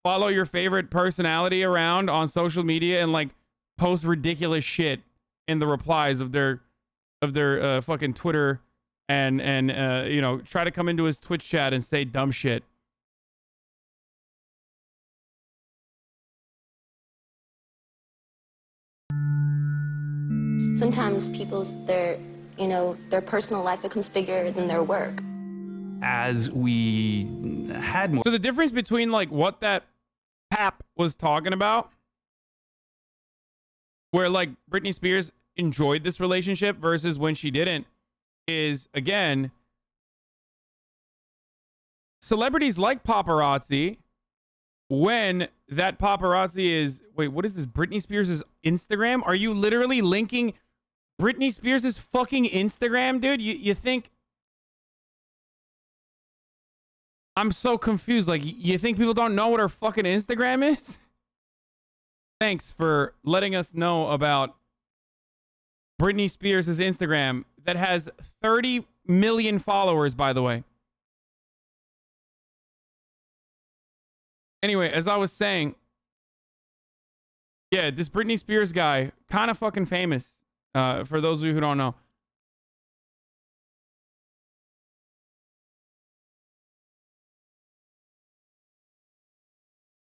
follow your favorite personality around on social media and like post ridiculous shit in the replies of their fucking Twitter and you know, try to come into his Twitch chat and say dumb shit. Sometimes their personal life becomes bigger than their work. As we had more. So the difference between like what that pap was talking about, where like Britney Spears enjoyed this relationship versus when she didn't, is again, celebrities like paparazzi, when that paparazzi is, wait, what is this? Britney Spears' Instagram? Are you literally linking Britney Spears' fucking Instagram, dude? You think... I'm so confused. Like, you think people don't know what her fucking Instagram is? Thanks for letting us know about Britney Spears' Instagram that has 30 million followers, by the way. Anyway, as I was saying, yeah, this Britney Spears guy, kind of fucking famous, for those of you who don't know.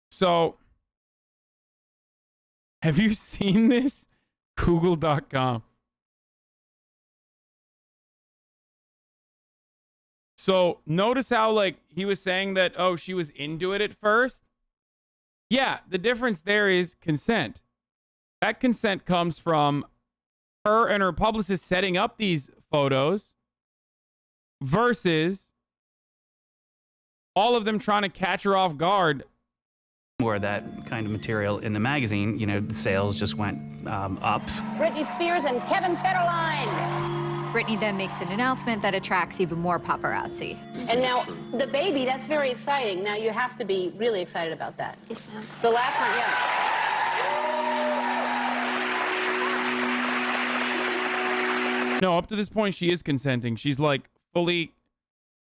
So, have you seen this? Google.com. So, notice how, like, he was saying that, oh, she was into it at first. Yeah, the difference there is consent. That consent comes from her and her publicist setting up these photos versus all of them trying to catch her off guard. More of that kind of material in the magazine, you know, the sales just went up. Britney Spears and Kevin Federline. Britney then makes an announcement that attracts even more paparazzi. And now, the baby, that's very exciting. Now, you have to be really excited about that. Yes, ma'am. The last one, yeah. No, up to this point, she is consenting. She's, like, fully...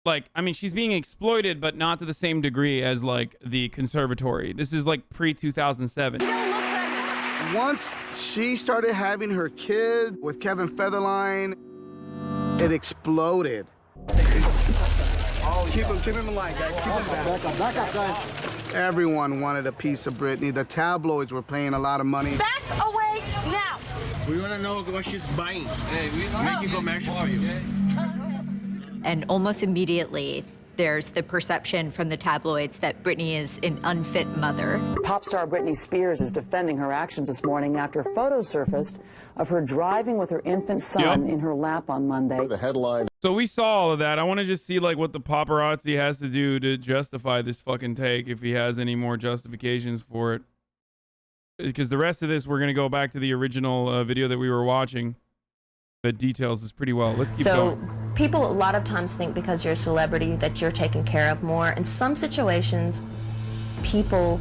Like, I mean, she's being exploited, but not to the same degree as, like, the conservatory. This is, like, pre-2007. Once she started having her kid with Kevin Federline, it exploded. Oh, keep him alive, guys. Keep him back up, guys. Everyone wanted a piece of Britney. The tabloids were paying a lot of money. Back away now. We want to know what she's buying. Hey, we can go measure for you. And almost immediately, there's the perception from the tabloids that Britney is an unfit mother. Pop star Britney Spears is defending her actions this morning after photos surfaced of her driving with her infant son in her lap on Monday. The headline. So we saw all of that. I want to just see like what the paparazzi has to do to justify this fucking take, if he has any more justifications for it. Because the rest of this, we're going to go back to the original video that we were watching. That details this pretty well. Let's keep going. People a lot of times think because you're a celebrity that you're taken care of more. In some situations, people,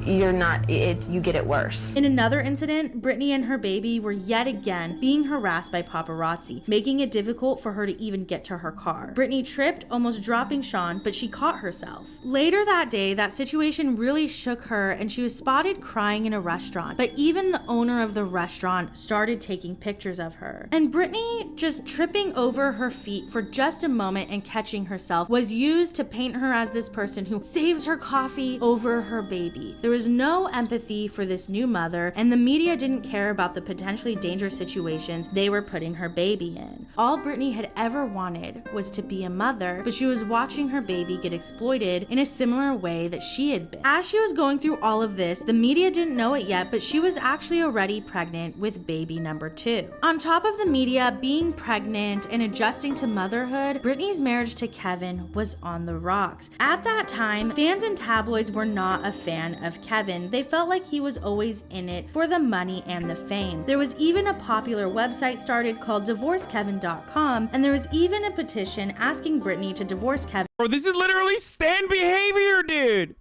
you're not, you get it worse. In another incident, Britney and her baby were yet again being harassed by paparazzi, making it difficult for her to even get to her car. Britney tripped, almost dropping Sean, but she caught herself. Later that day, that situation really shook her and she was spotted crying in a restaurant, but even the owner of the restaurant started taking pictures of her. And Britney just tripping over her feet for just a moment and catching herself was used to paint her as this person who saves her coffee over her baby. There was no empathy for this new mother, and the media didn't care about the potentially dangerous situations they were putting her baby in. All Britney had ever wanted was to be a mother, but she was watching her baby get exploited in a similar way that she had been. As she was going through all of this, the media didn't know it yet, but she was actually already pregnant with baby number 2. On top of the media being pregnant and adjusting to motherhood, Britney's marriage to Kevin was on the rocks. At that time, fans and tabloids were not a fan of Kevin. They felt like he was always in it for the money and the fame. There was even a popular website started called divorcekevin.com, and there was even a petition asking Britney to divorce Kevin. Bro, this is literally stan behavior, dude.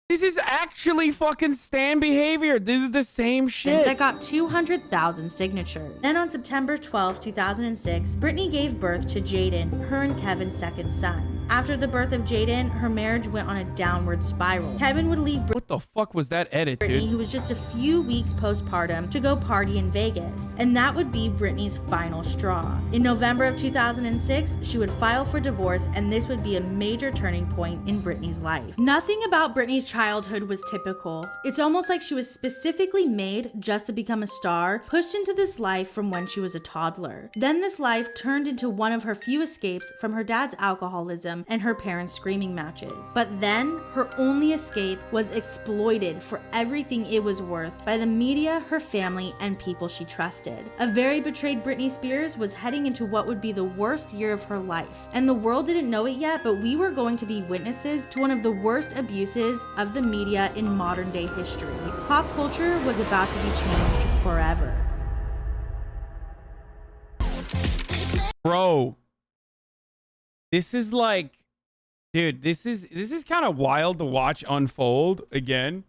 This is actually fucking stan behavior. This is the same shit. That got 200,000 signatures. Then on September 12, 2006, Britney gave birth to Jaden, her and Kevin's second son. After the birth of Jaden, her marriage went on a downward spiral. Kevin would leave What the fuck was that edit, Britney, dude? who was just a few weeks postpartum, to go party in Vegas. And that would be Britney's final straw. In November of 2006, she would file for divorce, and this would be a major turning point in Britney's life. Nothing about Britney's childhood was typical. It's almost like she was specifically made just to become a star, pushed into this life from when she was a toddler. Then this life turned into one of her few escapes from her dad's alcoholism and her parents' screaming matches. But then, her only escape was exploited for everything it was worth by the media, her family, and people she trusted. A very betrayed Britney Spears was heading into what would be the worst year of her life. And the world didn't know it yet, but we were going to be witnesses to one of the worst abuses of the media in modern day history. Pop culture was about to be changed forever. Bro. This is like, dude, this is kind of wild to watch unfold again.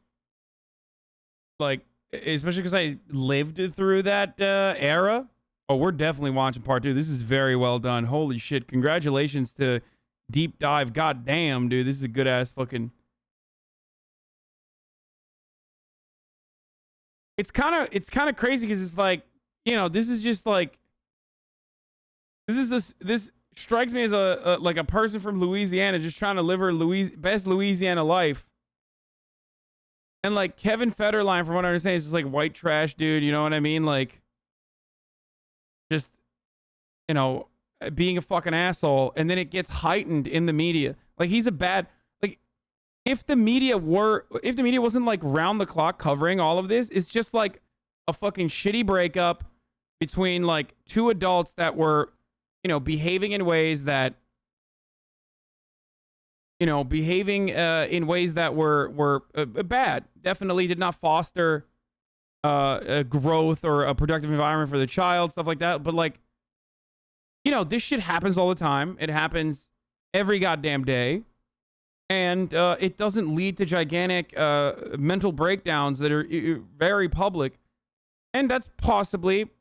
Like, especially because I lived through that era. Oh, we're definitely watching part 2. This is very well done. Holy shit. Congratulations to Deep Dive. God damn, dude. This is a good ass fucking. It's kind of crazy because it's like, you know, this is just like, this strikes me as a like a person from Louisiana just trying to live her best Louisiana life. And like Kevin Federline, from what I understand, is just like white trash dude, you know what I mean? Like, just, you know, being a fucking asshole, and then it gets heightened in the media. Like, he's a bad, like, if the media wasn't like round the clock covering all of this, it's just like a fucking shitty breakup between like two adults that were, you know, behaving in ways that were bad. Definitely did not foster a growth or a productive environment for the child, stuff like that. But like, you know, this shit happens all the time. It happens every goddamn day. And it doesn't lead to gigantic mental breakdowns that are very public. And that's possibly